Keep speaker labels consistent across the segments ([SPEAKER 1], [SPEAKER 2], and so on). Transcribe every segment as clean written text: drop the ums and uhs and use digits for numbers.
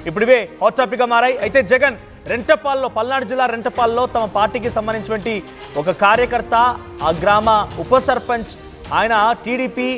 [SPEAKER 1] ఇప్పుడు ఇవే hot topic గా మారాయి. అయితే జగన్ రెంటపాల్లో, పల్నాడు జిల్లా రెంటపాల్లో తమ పార్టీకి సంబంధించినటువంటి ఒక కార్యకర్త, ఆ గ్రామ ఉప సర్పంచ్, ఆయన టీడీపీ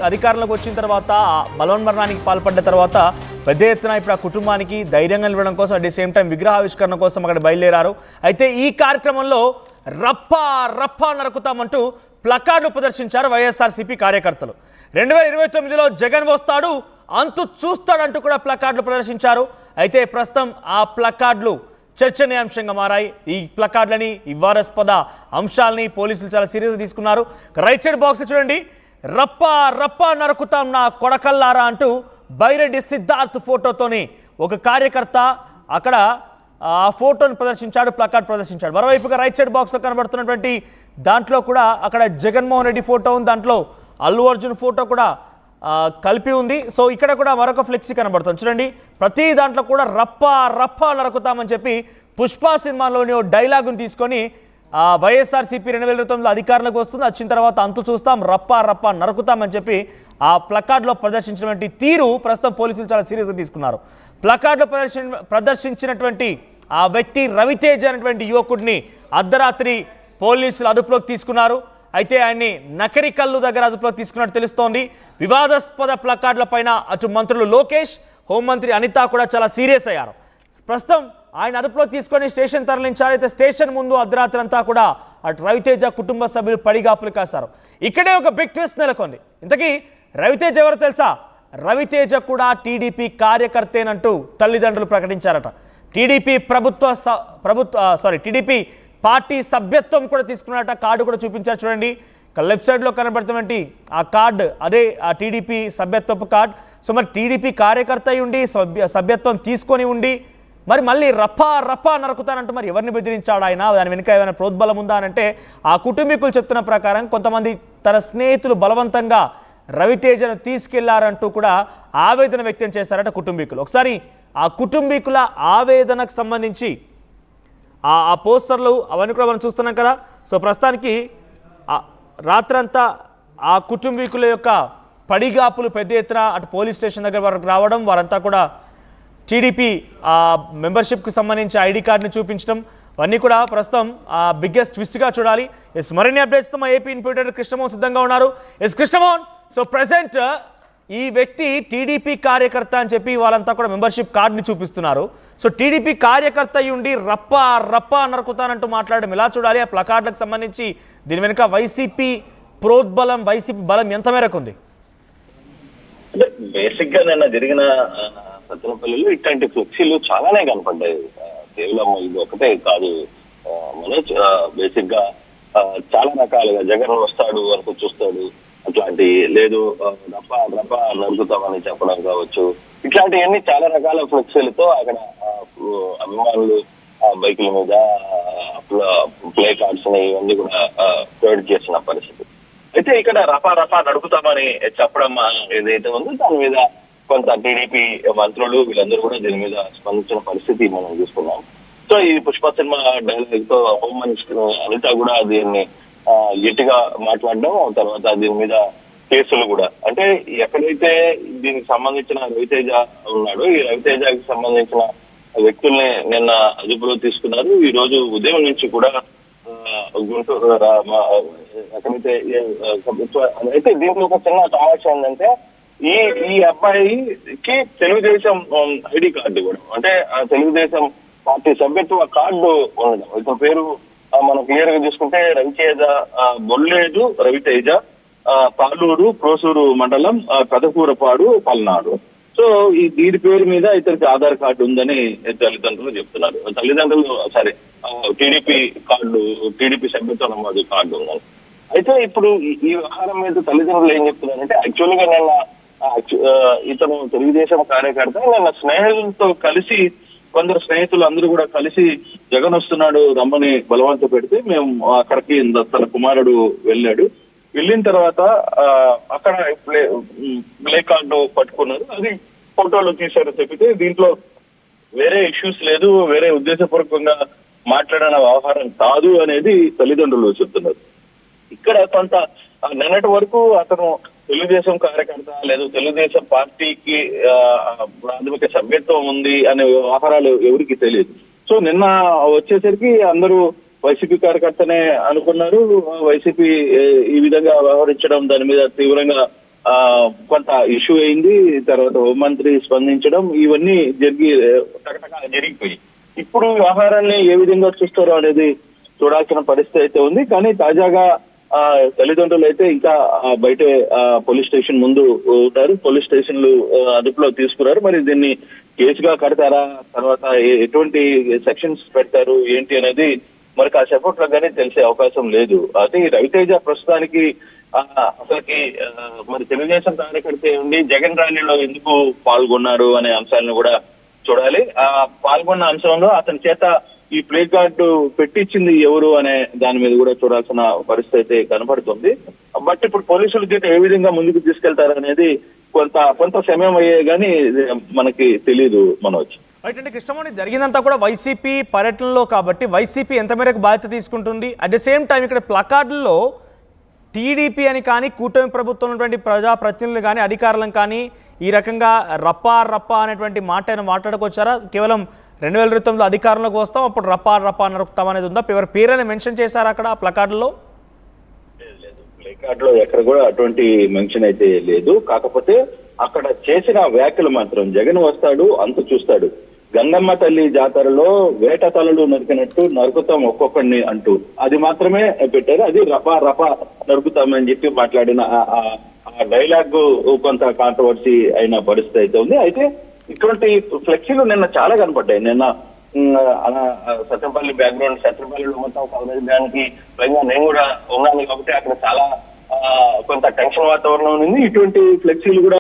[SPEAKER 1] అధికారంలోకి వచ్చిన తర్వాత బలవన్మరణానికి పాల్పడ్డ తర్వాత పెద్ద ఎత్తున ఇప్పుడు ఆ కుటుంబానికి ధైర్యంగా నిలవడం కోసం, అట్ ది సేమ్ టైం విగ్రహావిష్కరణ కోసం అక్కడ బయలుదేరారు. అయితే ఈ కార్యక్రమంలో రప్పా రప్పా నరుకుతామంటూ ప్లకార్డులు ప్రదర్శించారు వైఎస్ఆర్సీపీ కార్యకర్తలు. 2029లో జగన్ వస్తాడు, అంతు చూస్తాడంటూ కూడా ప్లకార్డులు ప్రదర్శించారు. అయితే ప్రస్తుతం ఆ ప్లకార్డులు చర్చనీయాంశంగా మారాయి. ఈ ప్లకార్డులని, ఈ వివాదాస్పద అంశాలని పోలీసులు చాలా సీరియస్గా తీసుకున్నారు. రైట్ సైడ్ బాక్స్ చూడండి, రప్పా రప్పా నరుకుతాం నా కొడకల్లారా అంటూ బైరెడ్డి సిద్ధార్థ్ ఫోటోతోని ఒక కార్యకర్త అక్కడ ఆ ఫోటోను ప్రదర్శించాడు, ప్లకార్డ్ ప్రదర్శించాడు. మరోవైపుగా రైట్ సైడ్ బాక్స్లో కనబడుతున్నటువంటి దాంట్లో కూడా అక్కడ జగన్మోహన్ రెడ్డి ఫోటో ఉంది, దాంట్లో అల్లు అర్జున్ ఫోటో కూడా కలిపి ఉంది. సో ఇక్కడ కూడా మరొక ఫ్లెక్సీ కనబడుతుంది చూడండి. ప్రతి దాంట్లో కూడా రప్పా రప్పా నరుకుతామని చెప్పి పుష్ప సినిమాలోని ఓ డైలాగుని తీసుకొని వైఎస్ఆర్సీపీ 2029లో అధికారంలోకి వస్తుంది, వచ్చిన తర్వాత అంతు చూస్తాం, రప్పా రప్పా నరుకుతామని చెప్పి ఆ ప్లకార్డులో ప్రదర్శించినటువంటి తీరు ప్రస్తుతం పోలీసులు చాలా సీరియస్గా తీసుకున్నారు. ప్లకార్డులో ప్రదర్శించినటువంటి ఆ వ్యక్తి రవితేజ అనేటువంటి యువకుడిని అర్ధరాత్రి పోలీసులు అదుపులోకి తీసుకున్నారు. అయితే ఆయన్ని నకరికల్లు దగ్గర అదుపులోకి తీసుకున్నట్టు తెలుస్తోంది. వివాదాస్పద ప్లకార్డుల పైన అటు మంత్రులు లోకేష్, హోంమంత్రి అనిత కూడా చాలా సీరియస్ అయ్యారు. ప్రస్తుతం ఆయన అదుపులోకి తీసుకొని స్టేషన్ తరలించారు. అయితే స్టేషన్ ముందు అర్ధరాత్రి అంతా కూడా అటు రవితేజ కుటుంబ సభ్యులు పడిగాపులు కాశారు. ఇక్కడే ఒక బిగ్ ట్విస్ట్ నెలకొంది. ఇంతకీ రవితేజ ఎవరో తెలుసా? రవితేజ కూడా టీడీపీ కార్యకర్తేనంటూ తల్లిదండ్రులు ప్రకటించారట. టీడీపీ టీడీపీ పార్టీ సభ్యత్వం కూడా తీసుకున్నట్ట. కార్డు కూడా చూపించారు చూడండి. లెఫ్ట్ సైడ్లో కనబడుతున్నటువంటి ఆ కార్డు అదే ఆ టీడీపీ సభ్యత్వపు కార్డు. సో మరి టీడీపీ కార్యకర్త అయి ఉండి సభ్యత్వం తీసుకొని ఉండి మరి మళ్ళీ రప్పా రప్పా నరుకుతానంటూ మరి ఎవరిని బెదిరించాడు ఆయన? దాని వెనుక ఏమైనా ప్రోద్బలం ఉందా అంటే ఆ కుటుంబీకులు చెప్తున్న ప్రకారం కొంతమంది తన స్నేహితులు బలవంతంగా రవితేజను తీసుకెళ్లారంటూ కూడా ఆవేదన వ్యక్తం చేశారట కుటుంబీకులు. ఒకసారి ఆ కుటుంబీకుల ఆవేదనకు సంబంధించి ఆ పోస్టర్లు అవన్నీ కూడా మనం చూస్తున్నాం కదా. సో ప్రస్తుతానికి రాత్రంతా ఆ కుటుంబీకుల యొక్క పడిగాపులు పెద్ద ఎత్తున అటు పోలీస్ స్టేషన్ దగ్గర వరకు రావడం, వారంతా కూడా టీడీపీ మెంబర్షిప్కి సంబంధించి ఐడి కార్డుని చూపించడం, అవన్నీ కూడా ప్రస్తుతం బిగ్గెస్ట్ ట్విస్ట్గా చూడాలి. మరిన్ని అప్డేట్స్తో మా ఏపీ ఇన్పుటర్ కృష్ణమోహన్ సిద్ధంగా ఉన్నారు. కృష్ణమోహన్, సో ప్రజెంట్ ఈ వ్యక్తి టీడీపీ కార్యకర్త అని చెప్పి వాళ్ళంతా కూడా మెంబర్షిప్ కార్డుని చూపిస్తున్నారు. సో టీడీపీ కార్యకర్త అయి ఉండి రప్పా రప్పా నరుకుతానంటూ మాట్లాడడం ఎలా చూడాలి? ఆ ప్లకార్డులకు సంబంధించి దీని వెనుక వైసీపీ ప్రోద్బలం, వైసీపీ బలం ఎంత మేరకు ఉంది?
[SPEAKER 2] అంటే బేసిక్ గా నిన్న జరిగిన సత్తెనపల్లిలో ఇట్లాంటి ఫ్లెక్సీలు చాలానే కనపడ్డాయి. కేవలం ఇది ఒకటే కాదు మనోజ్, బేసిక్ గా చాలా రకాలుగా జగన్ వస్తాడు వరకు చూస్తాడు అట్లాంటి లేదు, రప్పా రప్పా నరుకుతామని చెప్పడం కావచ్చు, ఇట్లాంటివన్నీ చాలా రకాల ఫ్లెక్సీలతో అక్కడ అభిమానులు బైకుల మీద ప్లే కార్డ్స్ ఇవన్నీ కూడా ప్రొవైడ్ చేసిన పరిస్థితి. అయితే ఇక్కడ రఫా రఫా నడుపుతామని చెప్పడం ఏదైతే ఉందో దాని మీద కొంత టీడీపీ మంత్రులు వీళ్ళందరూ కూడా దీని మీద స్పందించిన పరిస్థితి మనం చూసుకున్నాం. సో ఈ పుష్ప సినిమా డైలాగ్ తో హోమ్ మినిస్టర్ అనిత కూడా దీన్ని గట్టిగా మాట్లాడడం, తర్వాత దీని మీద కేసులు కూడా, అంటే ఎక్కడైతే దీనికి సంబంధించిన రవితేజ ఉన్నాడో ఈ రవితేజకి సంబంధించిన వ్యక్తుల్ని నిన్న అదుపులో తీసుకున్నారు. ఈ రోజు ఉదయం నుంచి కూడా గుంటూరు ఎక్కడైతే అయితే దీంట్లో ఒక చిన్న సమస్య ఏంటంటే ఈ అబ్బాయికి తెలుగుదేశం ఐడి కార్డు ఇవ్వడం, అంటే తెలుగుదేశం పార్టీ సభ్యత్వ కార్డు ఉండడం. ఇతని పేరు మనం క్లియర్ గా చూసుకుంటే రవితేజ బొల్లేడు రవితేజ, పాలూరు ప్రోసూరు మండలం, పెదకూరపాడు, పల్నాడు. సో దీని పేరు మీద ఇతనికి ఆధార్ కార్డు ఉందని తల్లిదండ్రులు చెప్తున్నారు. టీడీపీ కార్డు, టీడీపీ సభ్యత్వ నమోదు కార్డు ఉందని. అయితే ఇప్పుడు ఈ వ్యవహారం మీద తల్లిదండ్రులు ఏం చెప్తున్నారంటే యాక్చువల్ గా నిన్న ఇతను తెలుగుదేశం కార్యకర్త నిన్న స్నేహితులతో కలిసి, కొందరు స్నేహితులు అందరూ కూడా కలిసి జగన్ వస్తున్నాడు రమ్మని బలవంత పెడితే మేము అక్కడికి తన కుమారుడు వెళ్ళాడు. వెళ్ళిన తర్వాత అక్కడ ప్లే కార్డు పట్టుకున్నారు, అది ఫోటోలు తీశారు చెప్పితే దీంట్లో వేరే ఇష్యూస్ లేదు, వేరే ఉద్దేశపూర్వకంగా మాట్లాడిన వ్యవహారం కాదు అనేది తల్లిదండ్రులు చెప్తున్నారు. ఇక్కడ కొంత నిన్నటి వరకు అతను తెలుగుదేశం కార్యకర్త లేదు తెలుగుదేశం పార్టీకి ప్రాథమిక సభ్యత్వం ఉంది అనే వ్యవహారాలు ఎవరికి తెలియదు. సో నిన్న వచ్చేసరికి అందరూ వైసీపీ కార్యకర్తనే అనుకున్నారు. వైసీపీ ఈ విధంగా వ్యవహరించడం దాని మీద తీవ్రంగా కొంత ఇష్యూ అయింది. తర్వాత హోంమంత్రి స్పందించడం ఇవన్నీ జరిగిపోయి ఇప్పుడు వ్యవహారాన్ని ఏ విధంగా చూస్తారో అనేది చూడాల్సిన పరిస్థితి అయితే ఉంది. కానీ తాజాగా తల్లిదండ్రులు అయితే ఇంకా బయట పోలీస్ స్టేషన్ ముందు ఉంటారు. పోలీస్ స్టేషన్లు అదుపులో తీసుకున్నారు. మరి దీన్ని కేసుగా కడతారా, తర్వాత ఎటువంటి సెక్షన్స్ పెడతారు ఏంటి అనేది మరి కాసేపట్లో కానీ తెలిసే అవకాశం లేదు. అదే రవితేజ ప్రస్తుతానికి అసలుకి మరి తెలుగుదేశం కార్యకర్త ఉండి జగన్ ర్యాలీలో ఎందుకు పాల్గొన్నారు అనే అంశాలను కూడా చూడాలి. ఆ పాల్గొన్న అంశంలో అతని చేత ఈ ప్లే కార్డు పెట్టించింది ఎవరు అనే దాని మీద కూడా చూడాల్సిన పరిస్థితి అయితే కనపడుతుంది. బట్ ఇప్పుడు పోలీసులు గేట్ ఏ విధంగా ముందుకు తీసుకెళ్తారు అనేది కొంత సమయం అయ్యే గానీ మనకి తెలియదు మనోజ్.
[SPEAKER 1] రైట్ అండి కృష్ణమోహన్, జరిగిందంతా కూడా వైసీపీ పర్యటనలో కాబట్టి వైసీపీ ఎంత మేరకు బాధ్యత తీసుకుంటుంది? అట్ ద సేమ్ టైం ఇక్కడ ప్లకార్డుల్లో టీడీపీ అని కానీ కూటమి ప్రభుత్వం ఉన్నటువంటి ప్రజాప్రతినిధులు కానీ అధికారులను కానీ ఈ రకంగా రప్పా అనేటువంటి మాట మాట్లాడుకొచ్చారా? కేవలం 2029లో అధికారంలోకి వస్తాం అప్పుడు రప్పా నరుకుతాం అనేది ఉందా? ఎవరి పేరైనా మెన్షన్ చేశారా అక్కడ ప్లకార్డులో?
[SPEAKER 2] ప్లే కార్డులో ఎక్కడ కూడా అటువంటి మెన్షన్ అయితే లేదు. కాకపోతే అక్కడ చేసిన వ్యాఖ్యలు మాత్రం జగన్ వస్తాడు అంత చూస్తాడు, గంగమ్మ తల్లి జాతరలో వేట తలలు నరికినట్టు నరుకుతాం ఒక్కొక్కడిని అంటూ అది మాత్రమే పెట్టారు. అది రపా నరుకుతామని చెప్పి మాట్లాడిన ఆ డైలాగ్ కొంత కాంట్రవర్సీ అయిన పరిస్థితి అయితే ఉంది. అయితే ఇటువంటి ఫ్లెక్సీలు నిన్న చాలా కనపడ్డాయి. నిన్న సత్యపల్లి బ్యాక్గ్రౌండ్ సత్యపల్లిలో మొత్తం కవరేజ్ దానికి పైగా నేను కూడా ఉన్నాను కాబట్టి అక్కడ చాలా కొంత టెన్షన్ వాతావరణం ఉంది. ఇటువంటి ఫ్లెక్సీలు కూడా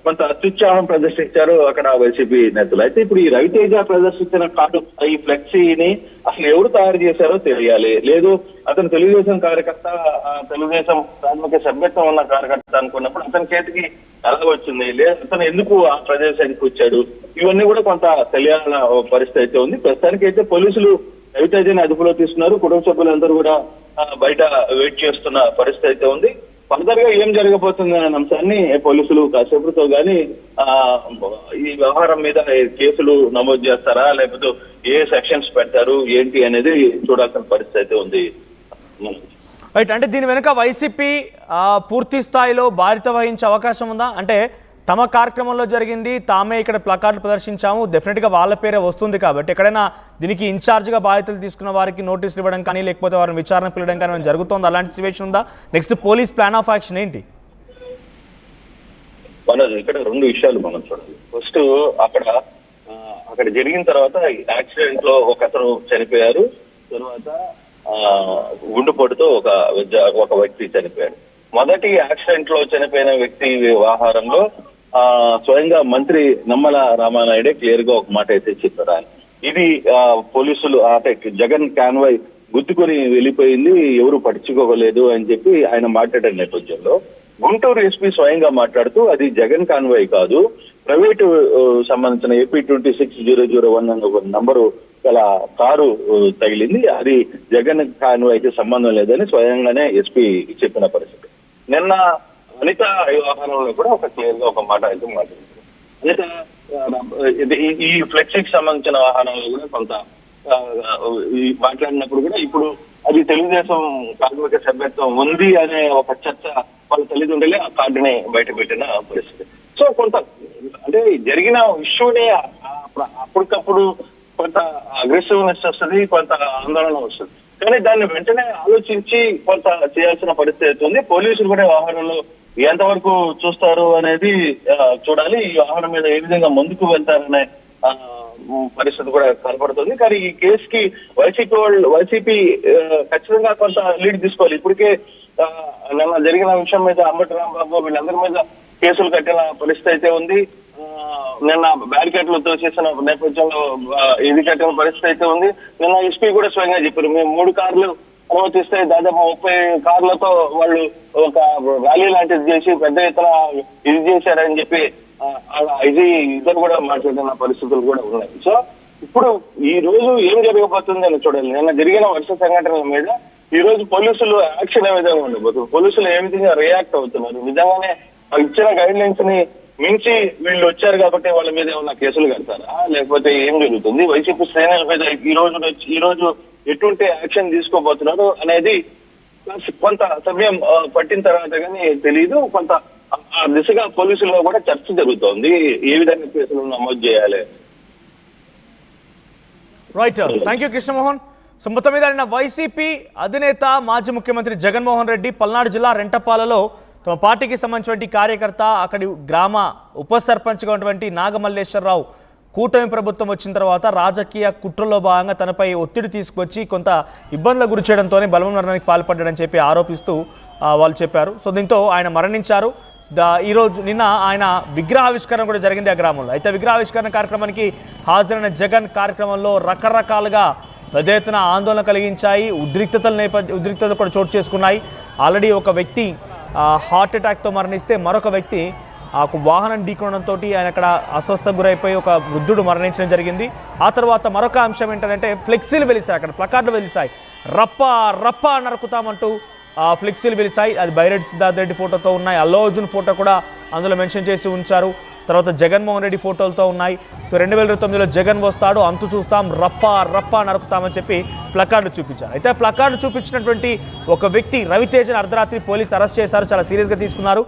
[SPEAKER 2] కొంత అత్యుత్సాహం ప్రదర్శించారు అక్కడ వైసీపీ నేతలు. అయితే ఇప్పుడు ఈ రవితేజ ప్రదర్శించిన కార్డు ఈ ఫ్లెక్సీని అసలు ఎవరు తయారు చేశారో తెలియాలి. లేదు అతను తెలుగుదేశం కార్యకర్త, తెలుగుదేశం ప్రాథమిక సభ్యత్వం ఉన్న కార్యకర్త అనుకున్నప్పుడు అతని చేతికి ఎలా వచ్చింది, లేదు అతను ఎందుకు ఆ ప్రదేశానికి వచ్చాడు, ఇవన్నీ కూడా కొంత తెలియాలన్న పరిస్థితి అయితే ఉంది. ప్రస్తుతానికి అయితే పోలీసులు రవితేజని అదుపులో తీసుకున్నారు. కుటుంబ సభ్యులందరూ కూడా బయట వెయిట్ చేస్తున్న పరిస్థితి అయితే ఉంది. ఫర్దర్ గా ఏం జరగబోతుంది అనే అంశాన్ని పోలీసులు కాసేపటితో గానీ ఈ వ్యవహారం మీద కేసులు నమోదు చేస్తారా లేకపోతే ఏ సెక్షన్స్ పెడతారు ఏంటి అనేది చూడాల్సిన పరిస్థితి అయితే ఉంది.
[SPEAKER 1] రైట్, అంటే దీని వెనుక వైసీపీ పూర్తి స్థాయిలో బాధ్యత వహించే అవకాశం ఉందా? అంటే తమ కార్యక్రమంలో జరిగింది, తామే ఇక్కడ ప్లకార్డులు ప్రదర్శించాము, డెఫినెట్గా వాళ్ళ పేరే వస్తుంది కాబట్టి ఎక్కడైనా దీనికి ఇన్ఛార్జ్గా బాధ్యతలు తీసుకున్న వారికి నోటీసులు ఇవ్వడం కానీ లేకపోతే వారిని విచారణ పిలవడం కానీ జరుగుతుంది, అలాంటి సిచ్యువేషన్ ఉందా? Next police plan of action ఏంటి?
[SPEAKER 2] మనోజ్, ఇక్కడ రెండు విషయాలు మనం చూడాలి. ఫస్ట్ అక్కడ జరిగిన తర్వాత యాక్సిడెంట్ లో ఒకతను చనిపోయారు, తర్వాత గుండెపోటుతో ఒక వ్యక్తి చనిపోయాడు. మొదటి యాక్సిడెంట్ లో చనిపోయిన వ్యక్తి వ్యవహారంలో స్వయంగా మంత్రి నమ్మల రామానాయుడే క్లియర్ గా ఒక మాట అయితే చెప్పారు. ఇది పోలీసులు అంటే జగన్ కాన్వాయ్ గుద్దుకొని వెళ్ళిపోయింది, ఎవరు పట్టించుకోలేదు అని చెప్పి ఆయన మాట్లాడిన నేపథ్యంలో గుంటూరు ఎస్పీ స్వయంగా మాట్లాడుతూ అది జగన్ కాన్వాయ్ కాదు, ప్రైవేటు సంబంధించిన AP26-001 అనే ఒక నంబరు గల కారు తగిలింది, అది జగన్ కాన్వాయ్కి సంబంధం లేదని స్వయంగానే ఎస్పీ చెప్పిన పరిస్థితి. నిన్న అనిత వ్యవహారంలో కూడా ఒక క్లియర్ గా ఒక మాట అయితే మాట్లాడుతుంది. అనిత ఈ ఫ్లెక్సీకి సంబంధించిన వ్యవహారంలో కూడా కొంత మాట్లాడినప్పుడు కూడా ఇప్పుడు అది తెలుగుదేశం కార్మిక సభ్యత్వం ఉంది అనే ఒక చర్చ వాళ్ళ తల్లిదండ్రులే ఆ కార్డుని బయట పెట్టిన పరిస్థితి. సో కొంత అంటే జరిగిన ఇష్యూనే అప్పటికప్పుడు కొంత అగ్రెసివ్నెస్ వస్తుంది, కొంత ఆందోళన వస్తుంది. కానీ దాన్ని వెంటనే ఆలోచించి కొంత చేయాల్సిన పరిస్థితి అవుతుంది. పోలీసులు కూడా వ్యవహారంలో ఎంతవరకు చూస్తారు అనేది చూడాలి. ఈ వ్యవహారం మీద ఏ విధంగా ముందుకు వెళ్తారనే పరిస్థితి కూడా కనపడుతుంది. కానీ ఈ కేసుకి వైసీపీ ఖచ్చితంగా కొంత లీడ్ తీసుకోవాలి. ఇప్పటికే నిన్న జరిగిన విషయం మీద అంబటి రాంబాబు వీళ్ళందరి మీద కేసులు కట్టిన పరిస్థితి అయితే ఉంది. నిన్న బ్యారికేడ్లతో చేసిన నేపథ్యంలో ఇది కట్టిన పరిస్థితి అయితే ఉంది. నిన్న ఎస్పీ కూడా స్వయంగా చెప్పారు, మేము 3 కార్లు అనుమతిస్తే దాదాపు 30 కార్లతో వాళ్ళు ఒక ర్యాలీ లాంటిది చేసి పెద్ద ఎత్తున ఇది చేశారని చెప్పి ఇది ఇద్దరు కూడా మాట్లాడిన పరిస్థితులు కూడా ఉన్నాయి. సో ఇప్పుడు ఈ రోజు ఏం జరగబోతుంది అని చూడాలి. నిన్న జరిగిన వర్ష సంఘటనల మీద ఈ రోజు పోలీసులు యాక్షన్ ఏ విధంగా ఉండబోతుంది, పోలీసులు ఏ విధంగా రియాక్ట్ అవుతున్నారు, నిజంగానే ఇచ్చిన గైడ్ లైన్స్ ని మించి వీళ్ళు వచ్చారు కాబట్టి వాళ్ళ మీద ఏమన్నా కేసులు కడతారా, లేకపోతే ఏం జరుగుతుంది, వైసీపీ శ్రేణుల మీద ఈ రోజు ఎటువంటి యాక్షన్ తీసుకోబోతున్నారు అనేది కొంత సమయం పట్టిన తర్వాత కానీ తెలియదు. కొంత ఆ దిశగా పోలీసుల్లో కూడా చర్చ జరుగుతోంది, ఏ విధంగా కేసులు నమోదు చేయాలి.
[SPEAKER 1] Right, thank you Krishnamohan. So మొత్తం మీద నిన్న వైసీపీ అధినేత మాజీ ముఖ్యమంత్రి జగన్మోహన్ రెడ్డి పల్నాడు జిల్లా రెంటపాలలో తమ పార్టీకి సంబంధించినటువంటి కార్యకర్త, అక్కడి గ్రామ ఉప సర్పంచ్గా ఉన్నటువంటి నాగమల్లేశ్వరరావు కూటమి ప్రభుత్వం వచ్చిన తర్వాత రాజకీయ కుట్రలో భాగంగా తనపై ఒత్తిడి తీసుకొచ్చి కొంత ఇబ్బందులకు గురి చేయడంతోనే బలవన్మరణానికి పాల్పడ్డాడని చెప్పి ఆరోపిస్తూ వాళ్ళు చెప్పారు. సో దీంతో ఆయన మరణించారు. ఈరోజు నిన్న ఆయన విగ్రహావిష్కరణ కూడా జరిగింది ఆ గ్రామంలో. అయితే విగ్రహావిష్కరణ కార్యక్రమానికి హాజరైన జగన్ కార్యక్రమంలో రకరకాలుగా పెద్ద ఎత్తున ఆందోళన కలిగించాయి, ఉద్రిక్తతలు కూడా చోటు చేసుకున్నాయి. ఆల్రెడీ ఒక వ్యక్తి హార్ట్ అటాక్తో మరణిస్తే మరొక వ్యక్తి ఒక వాహనం ఢీకొనడంతో ఆయన అక్కడ అస్వస్థకు గురైపోయి ఒక వృద్ధుడు మరణించడం జరిగింది. ఆ తర్వాత మరొక అంశం ఏంటంటే ఫ్లెక్సీలు వెలిసాయి, అక్కడ ప్లకార్డులు వెలిసాయి, రప్ప రప్ప నరుకుతామంటూ ఫ్లెక్సీలు వెలిసాయి. అది బైరెడ్డి సిద్ధార్థ రెడ్డి ఫోటోతో ఉన్నాయి, అల్లు అర్జున్ ఫోటో కూడా అందులో మెన్షన్ చేసి ఉంచారు. తర్వాత జగన్మోహన్ రెడ్డి ఫోటోలతో ఉన్నాయి. సో 2029లో జగన్ వస్తాడు, అంతు చూస్తాం, రప్ప రప్ప నరుకుతామని చెప్పి ప్లకార్డు చూపించారు. అయితే ప్లకార్డు చూపించినటువంటి ఒక వ్యక్తి రవితేజను అర్ధరాత్రి పోలీసు అరెస్ట్ చేశారు, చాలా సీరియస్గా తీసుకున్నారు.